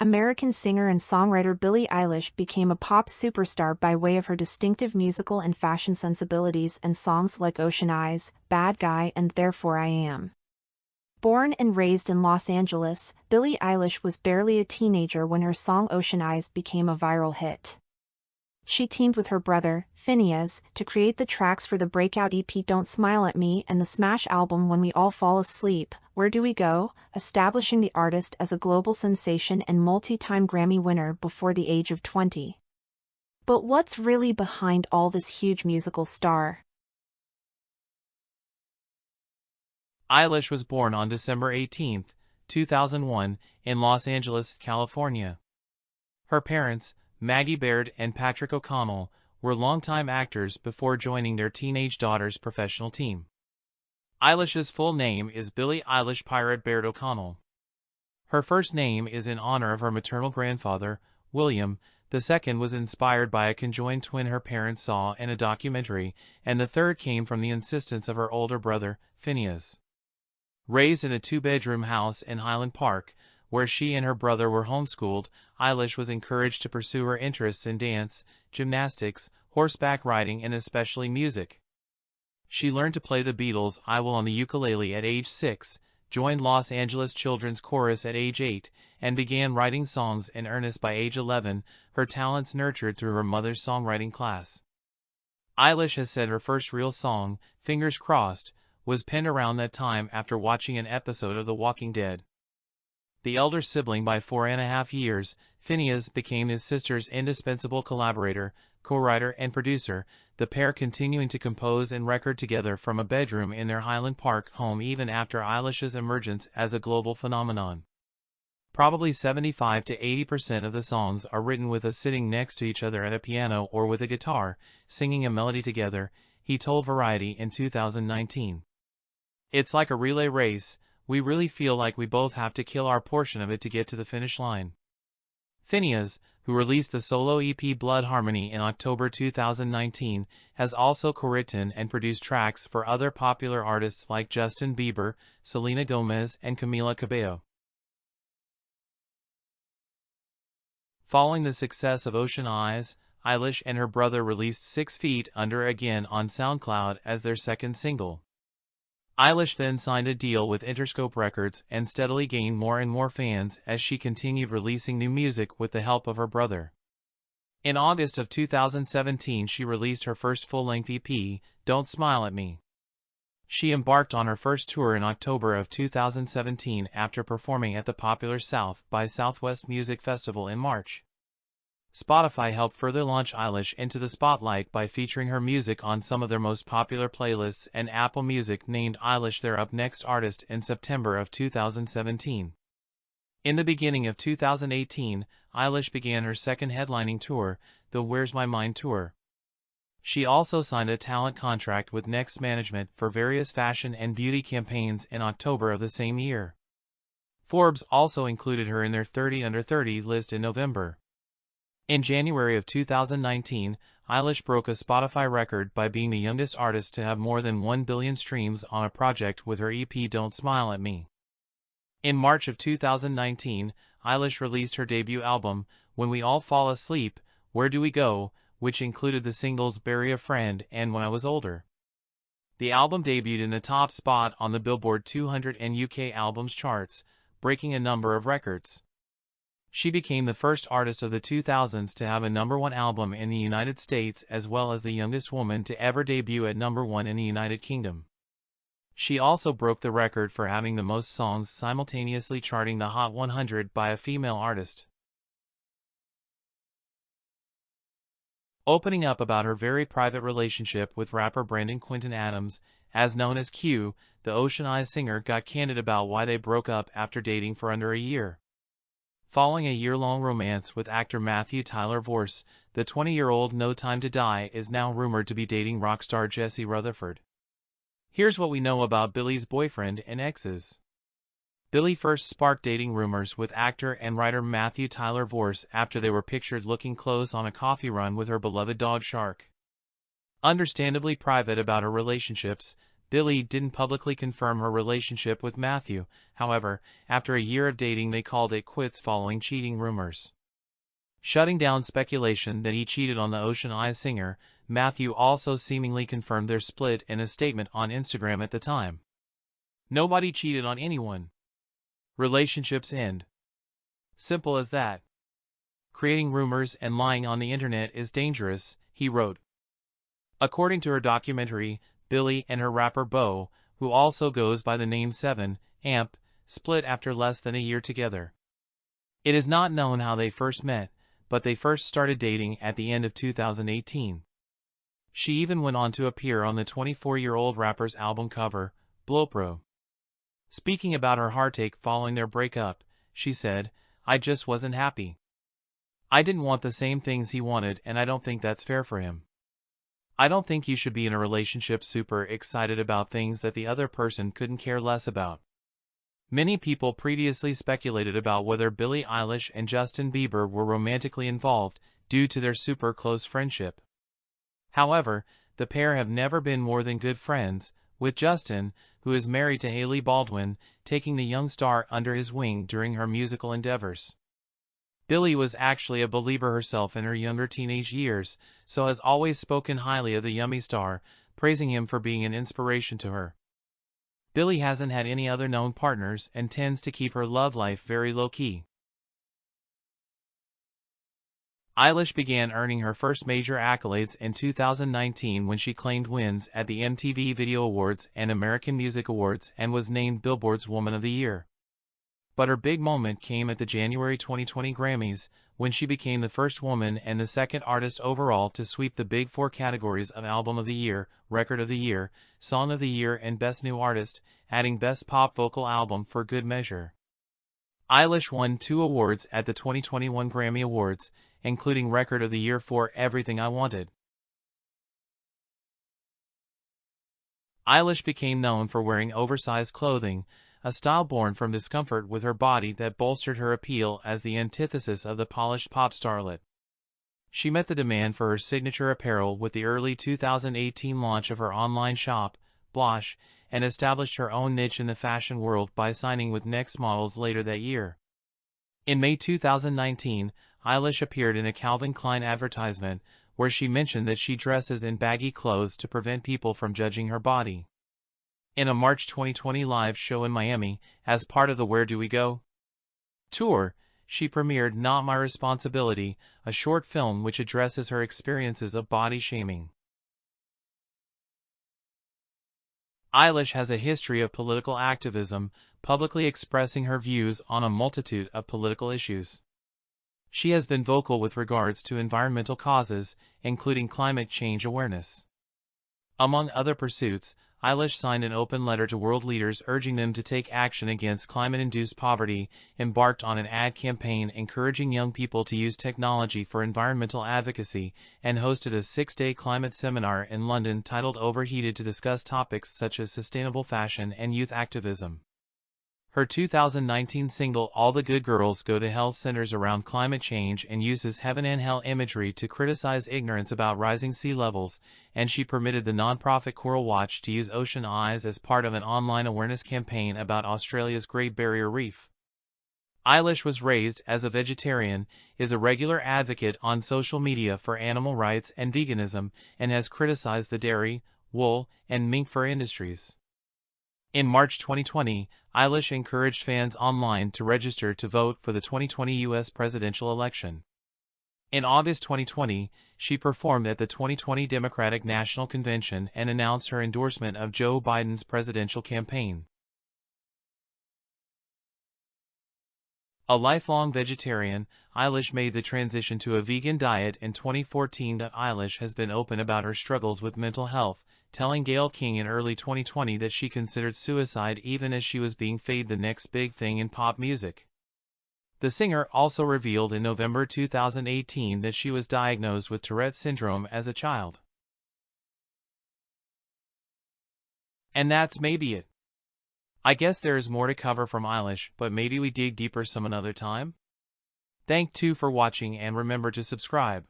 American singer and songwriter Billie Eilish became a pop superstar by way of her distinctive musical and fashion sensibilities and songs like Ocean Eyes, Bad Guy, and Therefore I Am. Born and raised in Los Angeles, Billie Eilish was barely a teenager when her song Ocean Eyes became a viral hit. She teamed with her brother, Phineas, to create the tracks for the breakout EP Don't Smile at Me and the smash album When We All Fall Asleep, Where Do We Go?, establishing the artist as a global sensation and multi-time Grammy winner before the age of 20. But what's really behind all this huge musical star? Eilish was born on December 18, 2001, in Los Angeles, California. Her parents, Maggie Baird and Patrick O'Connell, were longtime actors before joining their teenage daughter's professional team. Eilish's full name is Billie Eilish Pirate Baird O'Connell. Her first name is in honor of her maternal grandfather, William. The second was inspired by a conjoined twin her parents saw in a documentary, and the third came from the insistence of her older brother, Phineas. Raised in a two-bedroom house in Highland Park, where she and her brother were homeschooled, Eilish was encouraged to pursue her interests in dance, gymnastics, horseback riding and especially music. She learned to play the Beatles' I Will on the ukulele at age 6, joined Los Angeles Children's Chorus at age 8, and began writing songs in earnest by age 11, her talents nurtured through her mother's songwriting class. Eilish has said her first real song, Fingers Crossed, was penned around that time after watching an episode of The Walking Dead. The elder sibling by 4.5 years, Phineas became his sister's indispensable collaborator, co-writer and producer, the pair continuing to compose and record together from a bedroom in their Highland Park home even after Eilish's emergence as a global phenomenon. Probably 75 to 80% of the songs are written with us sitting next to each other at a piano or with a guitar, singing a melody together, he told Variety in 2019. It's like a relay race. We really feel like we both have to kill our portion of it to get to the finish line. Phineas, who released the solo EP Blood Harmony in October 2019, has also co-written and produced tracks for other popular artists like Justin Bieber, Selena Gomez, and Camila Cabello. Following the success of Ocean Eyes, Eilish and her brother released 6 Feet Under again on SoundCloud as their second single. Eilish then signed a deal with Interscope Records and steadily gained more and more fans as she continued releasing new music with the help of her brother. In August of 2017 she released her first full-length EP, Don't Smile at Me. She embarked on her first tour in October of 2017 after performing at the popular South by Southwest Music Festival in March. Spotify helped further launch Eilish into the spotlight by featuring her music on some of their most popular playlists, and Apple Music named Eilish their Up Next artist in September of 2017. In the beginning of 2018, Eilish began her second headlining tour, the Where's My Mind tour. She also signed a talent contract with Next Management for various fashion and beauty campaigns in October of the same year. Forbes also included her in their 30 Under 30 list in November. In January of 2019, Eilish broke a Spotify record by being the youngest artist to have more than 1 billion streams on a project with her EP Don't Smile at Me. In March of 2019, Eilish released her debut album, When We All Fall Asleep, Where Do We Go?, which included the singles Bury a Friend and When I Was Older. The album debuted in the top spot on the Billboard 200 and UK Albums charts, breaking a number of records. She became the first artist of the 2000s to have a #1 album in the United States as well as the youngest woman to ever debut at #1 in the United Kingdom. She also broke the record for having the most songs simultaneously charting the Hot 100 by a female artist. Opening up about her very private relationship with rapper Brandon Quinton Adams, as known as Q, the Ocean Eyes singer got candid about why they broke up after dating for under a year. Following a year-long romance with actor Matthew Tyler Vorse, the 20-year-old No Time to Die is now rumored to be dating rock star Jesse Rutherford. Here's what we know about Billie's boyfriend and exes. Billie first sparked dating rumors with actor and writer Matthew Tyler Vorse after they were pictured looking close on a coffee run with her beloved dog Shark. Understandably private about her relationships, Billie didn't publicly confirm her relationship with Matthew. However, after a year of dating, they called it quits following cheating rumors. Shutting down speculation that he cheated on the Ocean Eyes singer, Matthew also seemingly confirmed their split in a statement on Instagram at the time. "Nobody cheated on anyone. Relationships end. Simple as that. Creating rumors and lying on the internet is dangerous," he wrote. According to her documentary, Billie and her rapper Beau, who also goes by the name 7amp, split after less than a year together. It is not known how they first met, but they first started dating at the end of 2018. She even went on to appear on the 24-year-old rapper's album cover, Blowpro. Speaking about her heartache following their breakup, she said, "I just wasn't happy. I didn't want the same things he wanted, and I don't think that's fair for him. I don't think you should be in a relationship super excited about things that the other person couldn't care less about." Many people previously speculated about whether Billie Eilish and Justin Bieber were romantically involved due to their super close friendship. However, the pair have never been more than good friends, with Justin, who is married to Hailey Baldwin, taking the young star under his wing during her musical endeavors. Billie was actually a believer herself in her younger teenage years, so has always spoken highly of the yummy star, praising him for being an inspiration to her. Billie hasn't had any other known partners and tends to keep her love life very low-key. Eilish began earning her first major accolades in 2019 when she claimed wins at the MTV Video Awards and American Music Awards and was named Billboard's Woman of the Year. But her big moment came at the January 2020 Grammys, when she became the first woman and the second artist overall to sweep the big four categories of Album of the Year, Record of the Year, Song of the Year and Best New Artist, adding Best Pop Vocal Album for good measure. Eilish won 2 awards at the 2021 Grammy Awards, including Record of the Year for Everything I Wanted. Eilish became known for wearing oversized clothing, a style born from discomfort with her body that bolstered her appeal as the antithesis of the polished pop starlet. She met the demand for her signature apparel with the early 2018 launch of her online shop, Blush, and established her own niche in the fashion world by signing with Next Models later that year. In May 2019, Eilish appeared in a Calvin Klein advertisement, where she mentioned that she dresses in baggy clothes to prevent people from judging her body. In a March 2020 live show in Miami, as part of the Where Do We Go? Tour, she premiered Not My Responsibility, a short film which addresses her experiences of body shaming. Eilish has a history of political activism, publicly expressing her views on a multitude of political issues. She has been vocal with regards to environmental causes, including climate change awareness. Among other pursuits, Eilish signed an open letter to world leaders urging them to take action against climate-induced poverty, embarked on an ad campaign encouraging young people to use technology for environmental advocacy, and hosted a 6-day climate seminar in London titled Overheated to discuss topics such as sustainable fashion and youth activism. Her 2019 single All the Good Girls Go to Hell centers around climate change and uses heaven and hell imagery to criticize ignorance about rising sea levels, and she permitted the nonprofit Coral Watch to use Ocean Eyes as part of an online awareness campaign about Australia's Great Barrier Reef. Eilish was raised as a vegetarian, is a regular advocate on social media for animal rights and veganism, and has criticized the dairy, wool, and mink fur industries. In March 2020, Eilish encouraged fans online to register to vote for the 2020 U.S. presidential election. In August 2020, she performed at the 2020 Democratic National Convention and announced her endorsement of Joe Biden's presidential campaign. A lifelong vegetarian, Eilish made the transition to a vegan diet in 2014. Eilish has been open about her struggles with mental health, telling Gayle King in early 2020 that she considered suicide even as she was being faded the next big thing in pop music. The singer also revealed in November 2018 that she was diagnosed with Tourette's syndrome as a child. And that's maybe it. I guess there is more to cover from Eilish, but maybe we dig deeper some another time? Thank you for watching and remember to subscribe.